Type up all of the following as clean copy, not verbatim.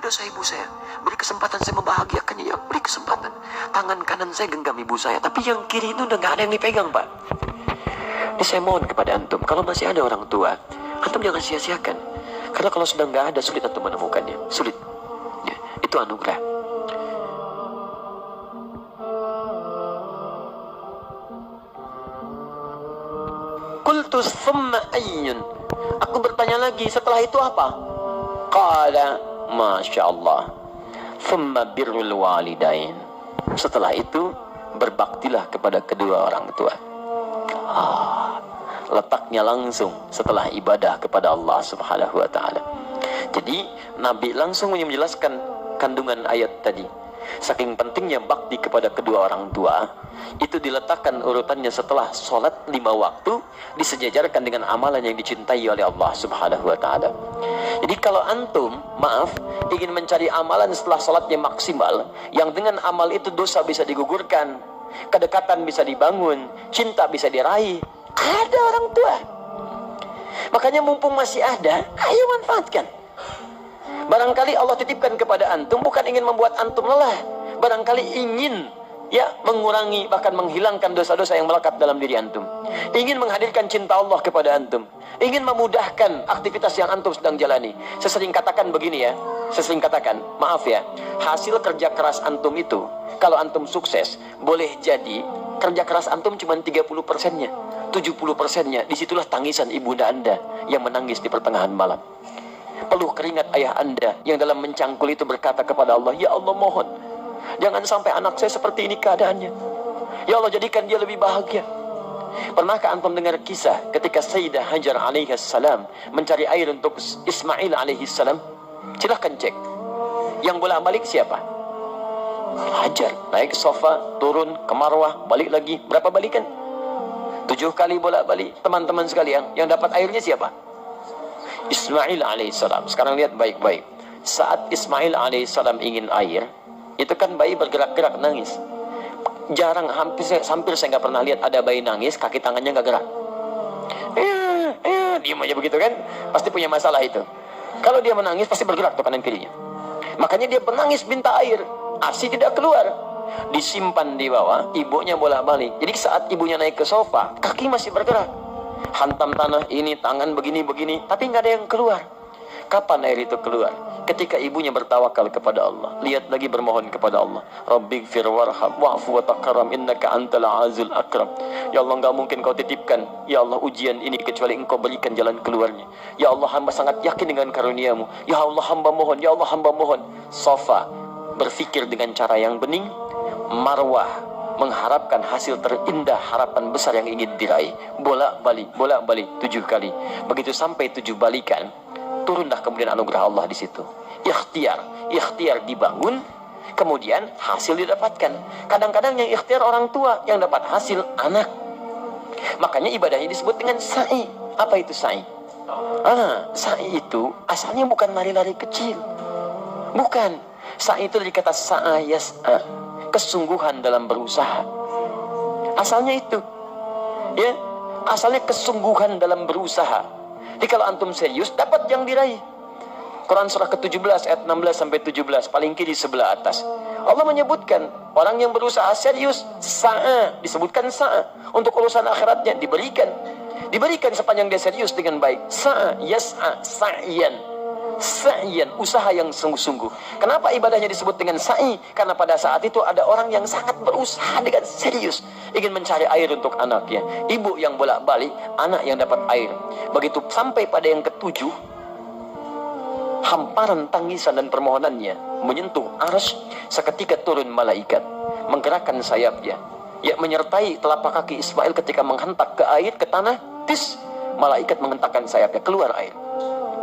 dosa ibu saya. Beri kesempatan saya membahagiakannya, ya. Beri kesempatan. Tangan kanan saya genggam ibu saya, tapi yang kiri itu udah gak ada yang dipegang, Pak. Ini saya mohon kepada antum, kalau masih ada orang tua, antum jangan sia-siakan. Karena kalau sudah gak ada, sulit antum menemukannya. Sulit. Ya, itu anugerah. Qultu thumma ayyun. Aku bertanya lagi, setelah itu apa? Qala, Masya Allah, thumma birrul walidain. Setelah itu, berbaktilah kepada kedua orang tua. Letaknya langsung setelah ibadah kepada Allah Subhanahu wa ta'ala. Jadi Nabi langsung menjelaskan kandungan ayat tadi. Saking pentingnya bakti kepada kedua orang tua, itu diletakkan urutannya setelah sholat 5 waktu, disejajarkan dengan amalan yang dicintai oleh Allah Subhanahu wa ta'ala. Jadi kalau antum, ingin mencari amalan setelah sholatnya maksimal, yang dengan amal itu dosa bisa digugurkan, kedekatan bisa dibangun, cinta bisa diraih, ada orang tua. Makanya mumpung masih ada, ayo manfaatkan. Barangkali Allah titipkan kepada antum bukan ingin membuat antum lelah, barangkali ingin mengurangi, bahkan menghilangkan dosa-dosa yang melekat dalam diri antum. Ingin menghadirkan cinta Allah kepada antum, ingin memudahkan aktivitas yang antum sedang jalani. Saya sering katakan begini ya, hasil kerja keras antum itu, kalau antum sukses, boleh jadi kerja keras antum cuma 30%-nya, 70%-nya, disitulah tangisan ibunda anda yang menangis di pertengahan malam. Peluh keringat ayah anda yang dalam mencangkul itu berkata kepada Allah, ya Allah mohon, jangan sampai anak saya seperti ini keadaannya. Ya Allah jadikan dia lebih bahagia. Pernahkah antum dengar kisah ketika Sayyidah Hajar alaihissalam mencari air untuk Ismail alaihissalam? Silahkan cek. Yang bolak-balik siapa? Hajar. Naik sofa, turun ke Marwah, balik lagi. Berapa balikan? 7 kali bolak-balik. Teman-teman sekalian, yang dapat airnya siapa? Ismail alaihissalam. Sekarang lihat baik-baik. Saat Ismail alaihissalam ingin air, itu kan bayi bergerak-gerak nangis. Jarang, hampir saya nggak pernah lihat ada bayi nangis kaki tangannya nggak gerak. Diam aja begitu kan? Pasti punya masalah itu. Kalau dia menangis pasti bergerak tuh kanan kirinya. Makanya dia menangis minta air, ASI tidak keluar, disimpan di bawah, ibunya bolak-balik. Jadi saat ibunya naik ke sofa, kaki masih bergerak, hantam tanah ini, tangan begini-begini, tapi nggak ada yang keluar. Kapan air itu keluar? Ketika ibunya bertawakal kepada Allah. Lihat lagi bermohon kepada Allah. Rabbighfir warham wa'fu wa takaram innaka antal azizul akram. Ya Allah, enggak mungkin kau titipkan, ya Allah, ujian ini kecuali engkau berikan jalan keluarnya. Ya Allah, hamba sangat yakin dengan karuniamu. Ya Allah, hamba mohon. Ya Allah, hamba mohon. Sofa berpikir dengan cara yang bening. Marwah mengharapkan hasil terindah, harapan besar yang ingin diraih. Bolak-balik 7 kali. Begitu sampai 7 balikan, turunlah kemudian anugerah Allah di situ. Ikhtiar dibangun, kemudian hasil didapatkan. Kadang-kadang yang ikhtiar orang tua, yang dapat hasil anak. Makanya ibadahnya disebut dengan sa'i. Apa itu sa'i? Sa'i itu asalnya bukan lari-lari kecil. Bukan. Sa'i itu dari kata sa'a yas'a, kesungguhan dalam berusaha. Asalnya itu. Ya, asalnya kesungguhan dalam berusaha. Jadi kalau antum serius, dapat yang diraih. Quran surah ke-17 ayat 16 sampai 17, paling kiri sebelah atas. Allah menyebutkan orang yang berusaha serius, sa'a, disebutkan sa'a. Untuk urusan akhiratnya diberikan sepanjang dia serius dengan baik. Sa'a yas'a sa'yan, usaha yang sungguh-sungguh. Kenapa ibadahnya disebut dengan sa'i? Karena pada saat itu ada orang yang sangat berusaha dengan serius, ingin mencari air untuk anaknya. Ibu yang bolak-balik, anak yang dapat air. Begitu sampai pada yang ke-7, hamparan tangisan dan permohonannya menyentuh arsy. Seketika turun malaikat, menggerakkan sayapnya, menyertai telapak kaki Ismail ketika menghentak ke air, ke tanah. Malaikat menghentakkan sayapnya, keluar air.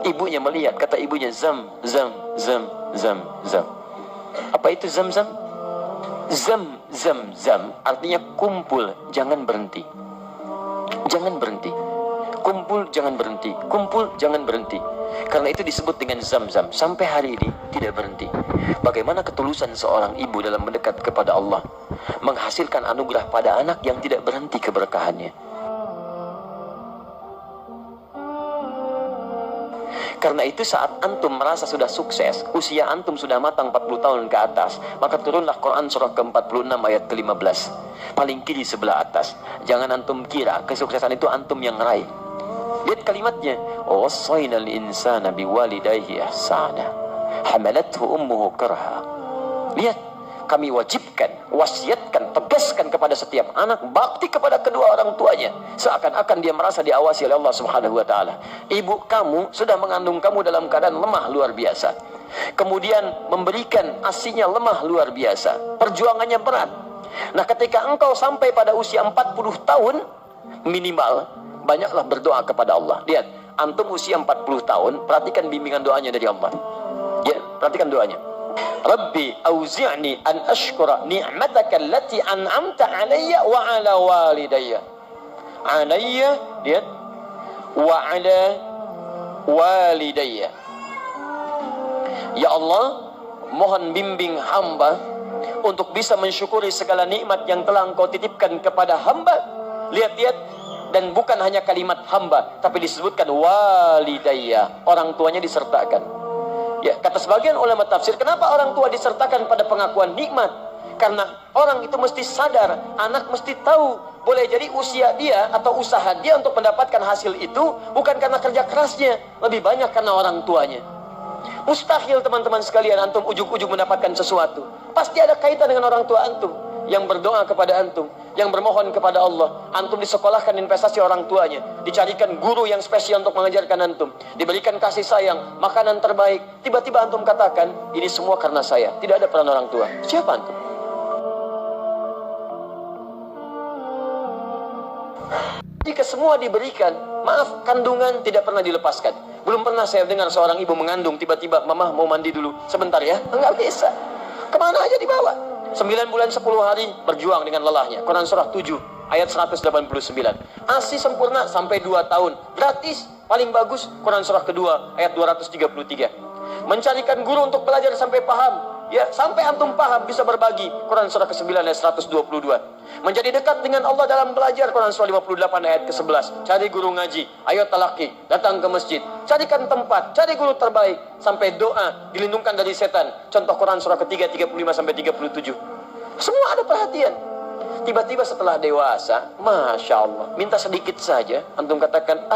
Ibunya melihat, kata ibunya, zam. Apa itu zam? Zam artinya kumpul, jangan berhenti. Kumpul, jangan berhenti. Karena itu disebut dengan zam-zam. Sampai hari ini tidak berhenti. Bagaimana ketulusan seorang ibu dalam mendekat kepada Allah, menghasilkan anugerah pada anak yang tidak berhenti keberkahannya. Karena itu saat antum merasa sudah sukses, usia antum sudah matang 40 tahun ke atas, maka turunlah Quran surah ke-46 ayat ke-15. Paling kiri sebelah atas. Jangan antum kira kesuksesan itu antum yang raih. Lihat kalimatnya. Wassaynal insana biwalidayhi ihsana. Hamalathu ummuhu karha. Lihat, kami wajibkan, wasiatkan, tegaskan kepada setiap anak bakti kepada kedua orang tuanya, seakan-akan dia merasa diawasi oleh Allah Subhanahu wa taala. Ibu kamu sudah mengandung kamu dalam keadaan lemah luar biasa, kemudian memberikan ASINya lemah luar biasa, perjuangannya berat. Nah, ketika engkau sampai pada usia 40 tahun minimal, banyaklah berdoa kepada Allah. Lihat, antum usia 40 tahun, perhatikan bimbingan doanya dari Allah. Ya, perhatikan doanya. Rabbi auzi'ni an ashkura ni'mataka allati an'amta alayya wa ala walidayya. Alayya, lihat, wa ala walidayya. Ya Allah, mohon bimbing hamba untuk bisa mensyukuri segala nikmat yang telah Engkau titipkan kepada hamba. Lihat-lihat, dan bukan hanya kalimat hamba, tapi disebutkan walidayya, orang tuanya disertakan. Ya, kata sebagian ulama tafsir, kenapa orang tua disertakan pada pengakuan nikmat? Karena orang itu mesti sadar, anak mesti tahu, boleh jadi usia dia atau usaha dia untuk mendapatkan hasil itu bukan karena kerja kerasnya, lebih banyak karena orang tuanya. Mustahil teman-teman sekalian antum ujug-ujug mendapatkan sesuatu. Pasti ada kaitan dengan orang tua antum yang berdoa kepada antum, yang bermohon kepada Allah. Antum disekolahkan investasi orang tuanya, dicarikan guru yang spesial untuk mengajarkan antum, diberikan kasih sayang, makanan terbaik. Tiba-tiba antum katakan, ini semua karena saya, tidak ada peran orang tua. Siapa antum? Jika semua diberikan, maaf, kandungan tidak pernah dilepaskan. Belum pernah saya dengar seorang ibu mengandung, tiba-tiba, mama mau mandi dulu, sebentar ya. Enggak bisa. Kemana aja dibawa. 9 bulan 10 hari berjuang dengan lelahnya. Quran surah 7 ayat 189. ASI sempurna sampai 2 tahun. Gratis, paling bagus. Quran surah kedua ayat 233. Mencarikan guru untuk belajar sampai paham. Ya, sampai antum paham bisa berbagi. Quran surah ke-9 ayat 122. Menjadi dekat dengan Allah dalam belajar. Quran surah 58 ayat ke-11. Cari guru ngaji, ayo talaki, datang ke masjid. Carikan tempat, cari guru terbaik. Sampai doa, dilindungkan dari setan. Contoh Quran surah ketiga 35 sampai 37. Semua ada perhatian. Tiba-tiba setelah dewasa, Masya Allah, minta sedikit saja, antum katakan,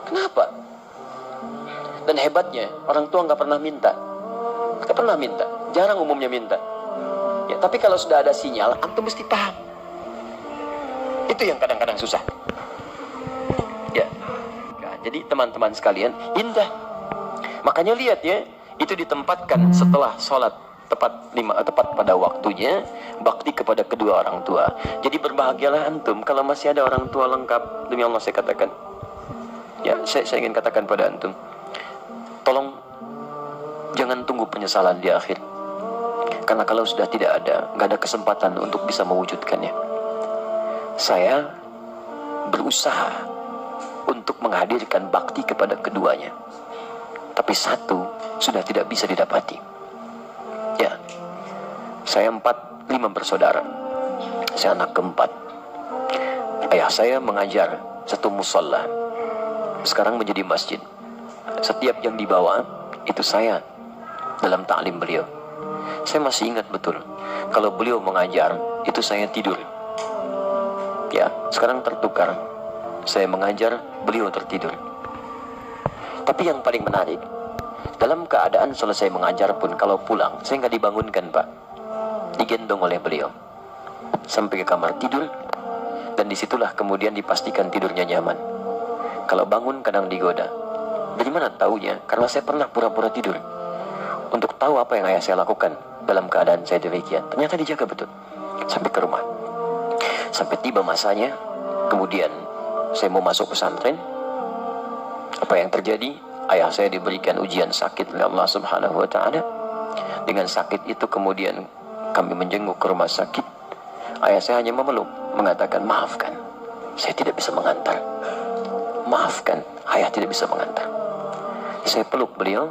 kenapa? Dan hebatnya, orang tua nggak pernah minta. Nggak pernah minta, jarang umumnya minta. Ya, tapi kalau sudah ada sinyal, antum mesti paham. Itu yang kadang-kadang susah. Ya, nah, jadi teman-teman sekalian, indah. Makanya lihat ya, itu ditempatkan setelah sholat tepat pada waktunya, bakti kepada kedua orang tua. Jadi berbahagialah antum kalau masih ada orang tua lengkap. Demi Allah saya katakan. Ya, saya ingin katakan pada antum, tolong jangan tunggu penyesalan di akhir. Karena kalau sudah tidak ada, nggak ada kesempatan untuk bisa mewujudkannya. Saya berusaha untuk menghadirkan bakti kepada keduanya. Tapi satu sudah tidak bisa didapati. Ya, saya 5 bersaudara. Saya anak keempat. Ayah saya mengajar satu musalla, sekarang menjadi masjid. Setiap yang dibawa itu saya dalam ta'lim beliau. Saya masih ingat betul, kalau beliau mengajar itu saya tidur. Ya, sekarang tertukar. Saya mengajar, beliau tertidur. Tapi yang paling menarik, dalam keadaan selesai mengajar pun kalau pulang, saya nggak dibangunkan, Pak. Digendong oleh beliau sampai ke kamar tidur, dan disitulah kemudian dipastikan tidurnya nyaman. Kalau bangun kadang digoda. Dari mana taunya? Karena saya pernah pura-pura tidur untuk tahu apa yang ayah saya lakukan dalam keadaan saya demikian. Ternyata dijaga betul sampai ke rumah. Sampai tiba masanya, kemudian saya mau masuk pesantren. Apa yang terjadi? Ayah saya diberikan ujian sakit oleh Allah Subhanahu wa taala. Dengan sakit itu kemudian kami menjenguk ke rumah sakit. Ayah saya hanya memeluk, mengatakan, maafkan, saya tidak bisa mengantar. Maafkan, ayah tidak bisa mengantar. Saya peluk beliau,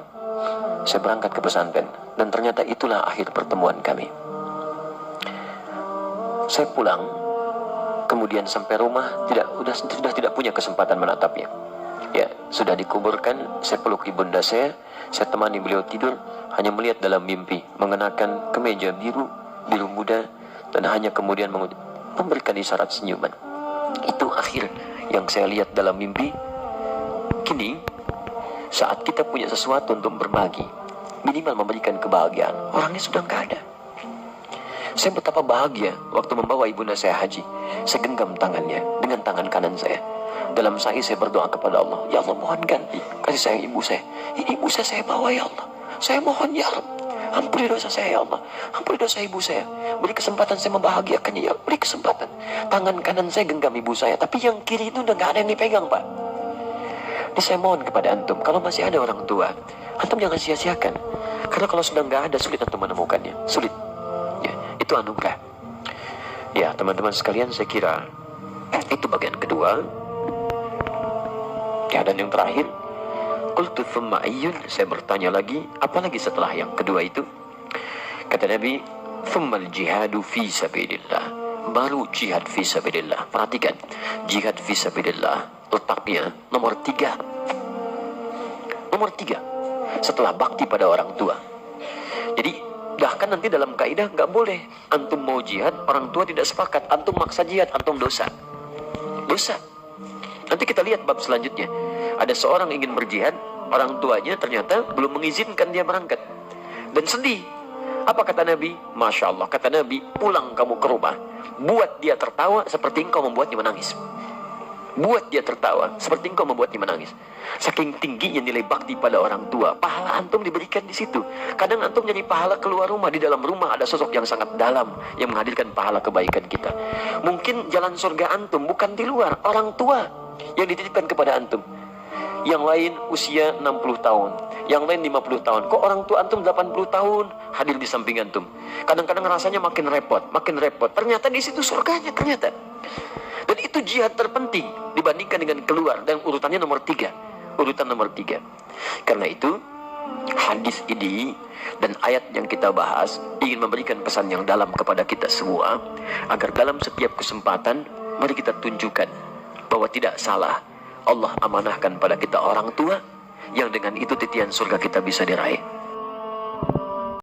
saya berangkat ke pesantren, dan ternyata itulah akhir pertemuan kami. Saya pulang, kemudian sampai rumah sudah tidak punya kesempatan menatapnya. Ya, sudah dikuburkan, saya peluk ibunda saya temani beliau tidur, hanya melihat dalam mimpi, mengenakan kemeja biru muda, dan hanya kemudian memberikan isyarat senyuman. Itu akhir yang saya lihat dalam mimpi. Kini, saat kita punya sesuatu untuk berbagi, minimal memberikan kebahagiaan, orangnya sudah nggak ada. Saya betapa bahagia waktu membawa ibunda saya haji. Saya genggam tangannya dengan tangan kanan saya. Dalam sa'i saya berdoa kepada Allah, ya Allah, mohon ganti kasih sayang ibu saya. Ini ibu saya bawa, ya Allah. Saya mohon, ya Allah, ampuni dosa saya, ya Allah. Ampuni dosa ibu saya. Beri kesempatan saya membahagiakannya, ya Allah. Beri kesempatan. Tangan kanan saya genggam ibu saya, tapi yang kiri itu udah nggak ada yang dipegang, Pak. Ini saya mohon kepada antum, kalau masih ada orang tua, antum jangan sia-siakan. Karena kalau sudah nggak ada, sulit antum menemukannya. Sulit. Ya, itu anugerah. Ya, teman-teman sekalian, saya kira itu bagian kedua. Ya, dan yang terakhir, qultu thumma ayyun, saya bertanya lagi, apalagi setelah yang kedua itu? Kata Nabi, thummal jihadu fi sabilillah, baru jihad fi sabilillah. Perhatikan, jihad fi sabilillah letaknya nomor 3. Nomor 3 setelah bakti pada orang tua. Jadi bahkan nanti dalam kaidah nggak boleh antum mau jihad, orang tua tidak sepakat, antum maksa jihad, antum dosa. Nanti kita lihat bab selanjutnya. Ada seorang ingin berjihad, orang tuanya ternyata belum mengizinkan dia berangkat. Dan sedih. Apa kata Nabi? Masya Allah, kata Nabi, pulang kamu ke rumah, buat dia tertawa seperti engkau membuatnya menangis. Buat dia tertawa seperti engkau membuatnya menangis. Saking tingginya nilai bakti pada orang tua, pahala antum diberikan di situ. Kadang antum jadi pahala keluar rumah, di dalam rumah ada sosok yang sangat dalam yang menghadirkan pahala kebaikan kita. Mungkin jalan surga antum bukan di luar, orang tua yang dititipkan kepada antum. Yang lain usia 60 tahun, yang lain 50 tahun. Kok orang tua antum 80 tahun hadir di samping antum? Kadang-kadang rasanya makin repot. Ternyata di situ surganya ternyata. Dan itu jihad terpenting dibandingkan dengan keluar, dan urutannya nomor 3. Urutan nomor 3. Karena itu hadis ini dan ayat yang kita bahas ingin memberikan pesan yang dalam kepada kita semua, agar dalam setiap kesempatan mari kita tunjukkan bahwa tidak salah Allah amanahkan pada kita orang tua, yang dengan itu titian surga kita bisa diraih.